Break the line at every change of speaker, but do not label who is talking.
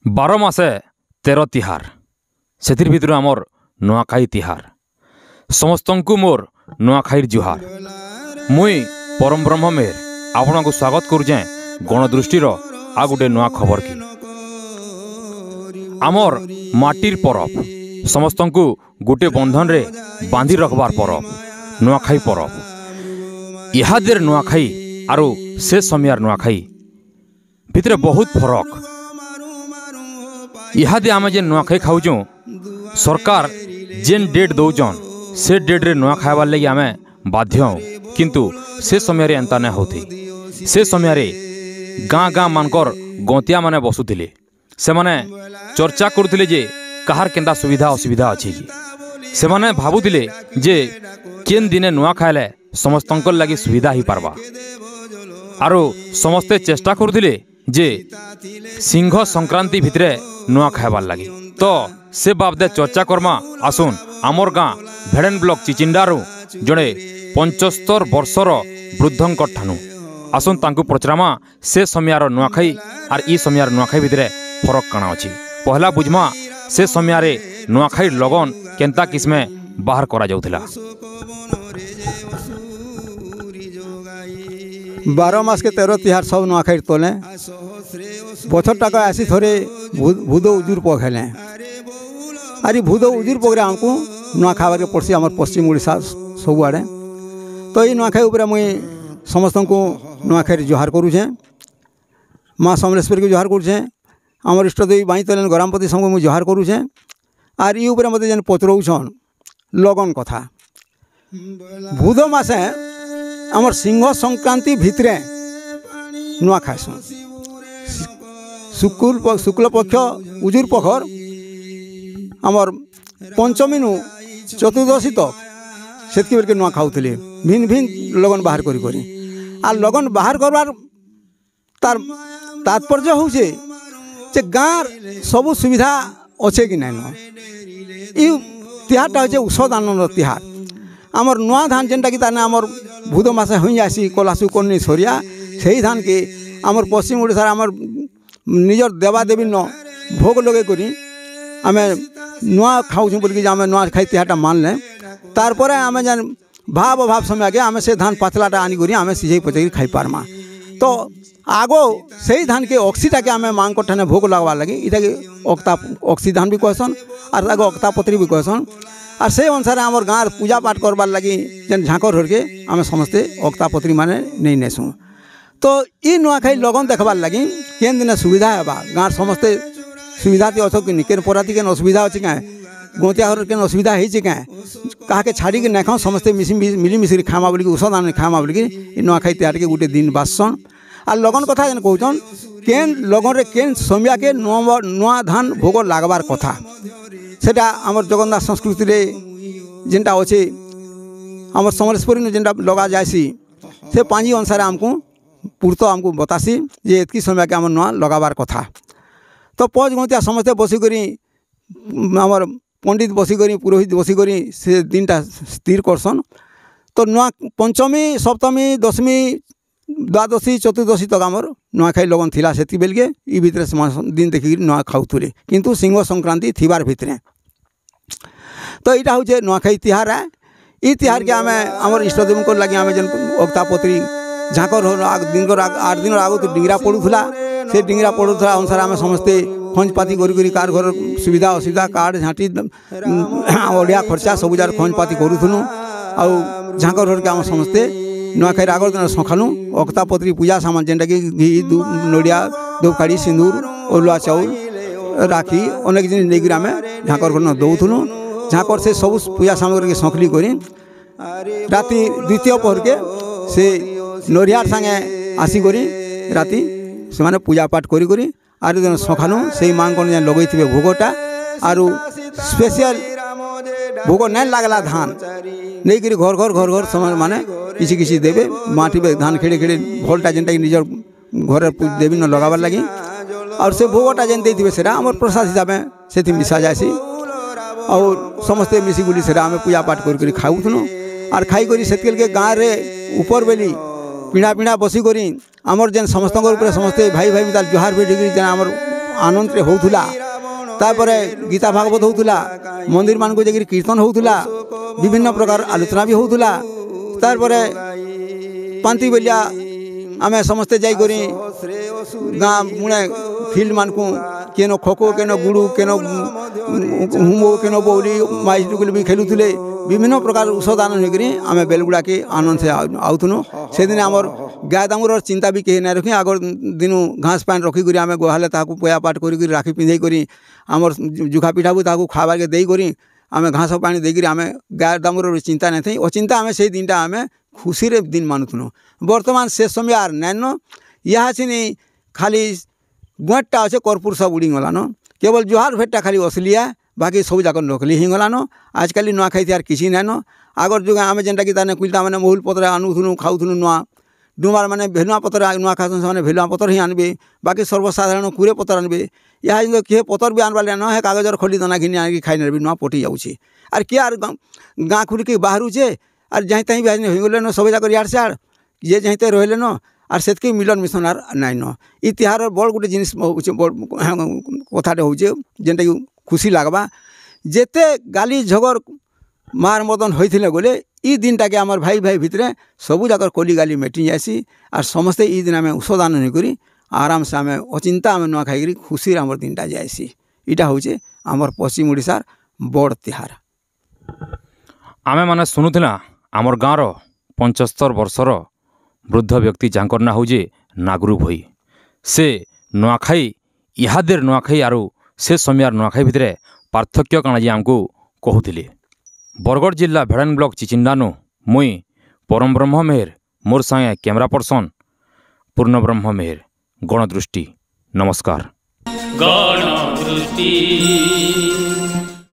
12 मासे 13 तिहार से भितर आमर नुआखाई तिहार समस्तंकु मोर नुआखाईर जुहार। मुई परम ब्रह्म मेहर आपण को स्वागत करुचे गणदृष्टिर आ गोटे नुआ खबर की आमर माटिर परब समस्तंकु गोटे बंधन रे बांधि रखबार परब नुआखाई परब। इहादेर नुआखाई आरु से समयार नुआखाई भितर बहुत फरक। इहादे आमे जेन नुआखाई खाऊचु सरकार जेन डेट दौचन से डेट रे नुआ खाइबार लगी आमे बाध्य हूँ, किंतु से समय एंता नहीं होती। से समय गाँ गाँ मानकर गंतिया माने बसुथिले, से माने चर्चा करुथिले जे कहार केंदा सुविधा असुविधा अच्छी कि से माने भाबुथिले जे केन दिने नुआ खाइले समस्तंकर लगी सुविधा ही पारबा। आरो समस्ते चेष्टा करुथिले जे सिंह संक्रांति भितरे नुआ खाइबार लगी। तो से बाबदे चर्चा करमा आसुन आमर गाँ भेड़ेन ब्लॉक चिचिंडारू जड़े 75 वर्षर वृद्धंक ठानु आसुन तांकु पचरामा से समयार नुआखाई आर ई समयार नुआखाई भितरे फरक काना अछि। पहला बुझमा से समयारे नुआखाई लगन केंता किस्मे बाहर करा जाउथिला।
12 मास के 13 तिहार सब नुआखाई तोले बछर टाका आसी थोड़े भूदो उजुर पखेले अरे भूदो उजुर पकड़े आमको नुआ खाबार के पड़सी आम पश्चिम ओडिशा सब आड़े। तो ये नुआखाई उपरे मुई समस्त को नुआखाई जुहार करुचे, माँ समलेश्वरी को जुहार करुचे, आमर इष्टदेवी बाई तलेन गरामपति समूह मुझे जुहार करुचे। आर ये उपरे मत जेन पचरौछन लगन कथा भूद मासे आमर सिंह संक्रांति भितरे नुआ खाएसन। शुक्ल पक्ष उजुर पखर आमर पंचमी नु चतुर्दशी तक सेतकी बेलके नुआ खाऊले भिन्न भिन्न लगन बाहर करी करी। आ लगन बाहर करवार तार तात्पर्य हूँ जे गाँव सबू सुविधा अच्छे कि नाइन ये तिहारटा हूँ ऊषध आनंद तिहार। आमर नुआ धान जेनटा कि ताने आमर भूद मासे हो जासी कलासु कन्नी सरिया से धान के आमर पश्चिम ओडिशा आमर निजर देवादेवी न भोग लगे करी आमे नुआ खाऊँ बोलिकी आम नुआ खाई तिहारटा मानले तारपर आम जेन भाव अभाव समय के आम से धान पातलाटा आनिक आम सीझे पचेक खाई पार्मा। तो आगो से धान के अक्सीटा के आम माँ ठाने भोग लगवार लगे इटा के अक्सी धान भी कहसन और आगे अक्तापत्री भी कहसन। और से अनुसार आमर गाँव पूजा पाठ करवार लगी जेन झाँकर हर के आम समस्ते अक्तापत्री माने नहीं नेसुँ। तो ये नुआखाई लगन देखबार लगी केन दिन सुविधा है गाँव समस्ते सुविधा ती अच्छो कि केन पराती केन असुविधा अच्छी क्या गोतिया घर केन असुविधा होती क्या कहा के छाड़ी के नाखाऊ समस्ते मिली मिशी खामा बोलिक ଔଷଧ आने खामा बोलिक नुआखाई तिहार के गोटे दिन बासन। आ लगन कथा जेन कहन केन लगन रे केन समय के नुआ धान भोग लागबार कथा सेटा आमर जगन्नाथ संस्कृति रे जेनटा अच्छे आमर समलेश्वरी जेनटा लगा जासी से पाँजी अनुसार आमको पूर्त आमको बतासी जे एतकी समय के आम नुआ लगाबार कथा। तो पच गंतिया समस्ते बसिकरी आमर पंडित बसिकरी पुरोहित बसिकरी से दिनटा स्थिर करसन। तो नुआ पंचमी सप्तमी दशमी द्वादशी चतुर्दशी तक आमर नुआखाई लगन थिला सेति बेलके ई भितरे दिन देखिक नुआ खाऊले किंतु सिंह संक्रांति थिबार भितरे। तो यहाँ हूँ नुआखाई तिहार है। ई तिहार के आम आमर इष्टदेव को लगे आम जेन अक्तापत्री झाँकर दिन 8 दिन आगु तो डिंगरा पड़ूला से डिंगरा पड़ूला अनुसार आम समस्ते खंजपाती करी कार घर सुविधा असुविधा कार्ड झाँटी ओडिया खर्चा सब जार खंजपाती करूँ आउ झाँकर घर के आम समस्ते नुआखाई आगर दिन सखालु अक्तापत्री पूजा सामान जेनटा कि घी नड़िया धूपकाड़ी सिंदूर अरुआ चाउल राखी अनेक जिन नहीं आम झाँकर घर दौलु झाँकर से सब पूजा सामग्री के सखली करी राति द्वितीय पहर के से नरियार संगे आसिक राति से माने पूजा पाठ करी आर दिन सखानु से माँ को लगे थे भोगटा आरु स्पेशल भोग नहीं लगला धान नहीं करी घर घर समय माने किसी किसी देवे माटी में धान खेड़े खेड़े भलटा जेनटा कि निजर घर देवी न लगाबार लगी और से भोगटा जेन देते से आम प्रसाद हिसाब से मिसा जासी और समस्ते मिसिगुली से आम पूजा पाठ कर खाऊथुनु और खाई करी से गाँव रे ऊपर बेली पिढ़ा पिढ़ा बसिक आमर जेन समस्त समस्ते भाई भाई मिताल जुहार भी डिग्री जेन आमर ଆନନ୍ଦରେ ହେଉଥିଲା। ତାପରେ ଗୀତା ଭାଗବତ ହେଉଥିଲା, ମନ୍ଦିରମାନଙ୍କୁ ଯାଇକରି କୀର୍ତ୍ତନ ହେଉଥିଲା, ବିଭିନ୍ନ ପ୍ରକାର ଆଲୋଚନା ବି ହେଉଥିଲା। ତାପରେ ପାନ୍ତି ବେଲିଆ ଆମେ ସମସ୍ତେ ଯାଇକରି ଗାଁ ମୁଣେ ଫିଲ୍ଡମାନଙ୍କୁ କେନ ଖୋଖୋ କେନ ଗୁଡ଼ୁ କେନ ହୁମୋ କେନ ବଉଲି ମାଇଜୁଗୁଲି ବି ଖେଲୁଥିଲେ। ବିଭିନ୍ନ ପ୍ରକାର ଔଷଧ ନେଇକରି ଆମେ ବେଲଗୁଡ଼ାକେ ଆନନ୍ଦରେ ଆଉଥୁନୁ। ସେଦିନ ଆମର ଗାଏ ଦାମୁରର ଚିନ୍ତା ବି କେହି ନାଇଁ ରଖି। আগর দিনু ঘাস পানি রখিকি আমি গুহালে তাকে পূজা পাঠ করি রাখি পিঁধেই করে আমার জুখা পিঠাবু তাকে খাবারকে ଦେଇକରି ଆମେ ଘାସ ପାଣି ଦେଇକରି ଆମେ ଗାଏ ଦାମୁରର ଚିନ୍ତା ନାଇଁ ଥାଇ ଅଚିନ୍ତା ଆମେ ସେଇ ଦିନଟା ଆମେ ଖୁସିରେ ଦିନ ମାନୁଥିଲୁ। ବର୍ତ୍ତମାନ ସେ ସମୟ ଆର୍ ନାଇଁନ। ଇହା ଚିନି ଖାଲି ଗୁଏଁଟଟା ଅଛେ କର୍ପୂର ସବୁ ଉଡ଼ିଗଲାନ। କେବଳ ଜୁହାର ଭେଟଟା ଖାଲି ଅସଲିଆ, ବାକି ସବୁ ଯାକ ନକଲି ହେଇଗଲାନ। ଆଜିକାଲି ନୂଆଖାଇ ତିହାର୍ କିଛି ନାଇଁନ। আগর যুগে ଆମେ ଯେନ୍ଟାକି ତାନେ କୁଇତା ମାନେ ମହୁଲ ପତ୍ରରେ ଆନୁଥିଲୁ ଖାଉଥିଲୁ ନୂଆ ଡୁମାର ମାନେ ଭେଲୁଆ ପତ୍ର ନୂଆ ଖାଉଛନ୍ତି ସେମାନେ ଭେଲୁଆ ପତ୍ର ହିଁ ଆଣିବେ। ବାକି ସର୍ବସାଧାରଣ କୁରେ ପତ୍ର ଆଣିବେ। ଏହା କିନ୍ତୁ କିଏ ପତ୍ର ବି ଆଣବାର୍ ନ ହେ କାଗଜର ଖଲି ଦନା ଘିନି ଆଣିକି ଖାଇ ନେବି ନୂଆ ପଟି ଯାଉଛି। ଆର୍ କିଏ ଆର୍ ଗାଁ ଖୁଲିକି ବାହାରୁଛେ ଆର୍ ଯାଇ ତାଇ ବି ହେଇଗଲେନ ସବୁ ଯାକ ଇଆଡ଼୍ ସିଆଡ଼୍ ଯିଏ ଯାଇତେ ରହିଲେନ। ଆର୍ ସେତ୍କି ମିଲନ ମିଶନ ଆର୍ ନାଇଁନ। ଇ ତିହାରର ବଡ଼ ଗୋଟେ ଜିନିଷ ହଉଛେ କଥାଟେ ହଉଛେ ଯେନ୍ଟାକି ଖୁସି ଲାଗ୍ବା। ଯେତେ ଗାଲି ଝଗର ମାର ମଦନ ହୋଇଥିଲେ গলে ই দিনটাকে আমার ভাই ভাই ভিতরে সবু যাকর কলি গালি মেটি যাইছি। আর সমস্তে ই দিন আমি ঔষধান করি আরামসে আমি অচিন্তা আমি নূয়া খাইকি খুশির আমার দিনটা যাইছি। এটা হচ্ছে আমার পশ্চিম ওড়িশার বড় তিহার।
ଆମେ ମାନେ ଶୁଣୁଥିଲା ଆମର ଗାଁର 75 ବର୍ଷର ବୃଦ୍ଧ ବ୍ୟକ୍ତି ଯାଙ୍କର ନାଁ ହେଉଛି ନାଗରୁ ଭୋଇ। ସେ ନୂଆଖାଇ ଇହାଦେର ନୂଆଖାଇ ଆରୁ ସେ ସମୟାର ନୂଆଖାଇ ଭିତରେ ପାର୍ଥକ୍ୟ କାଣା ଯେ ଆମକୁ କହୁଥିଲେ। ବରଗଡ଼ ଜିଲ୍ଲା ଭେଡ଼ାନ ବ୍ଲକ ଚିଚିଣ୍ଡାନୁ ମୁଇଁ ପରମ ବ୍ରହ୍ମ ମେହେର, ମୋର୍ ସାଙ୍ଗେ କ୍ୟାମେରା ପର୍ସନ ପୂର୍ଣ୍ଣବ୍ରହ୍ମ ମେହେର। ଗଣଦୃଷ୍ଟି ନମସ୍କାର।
ଗଣଦୃଷ୍ଟି।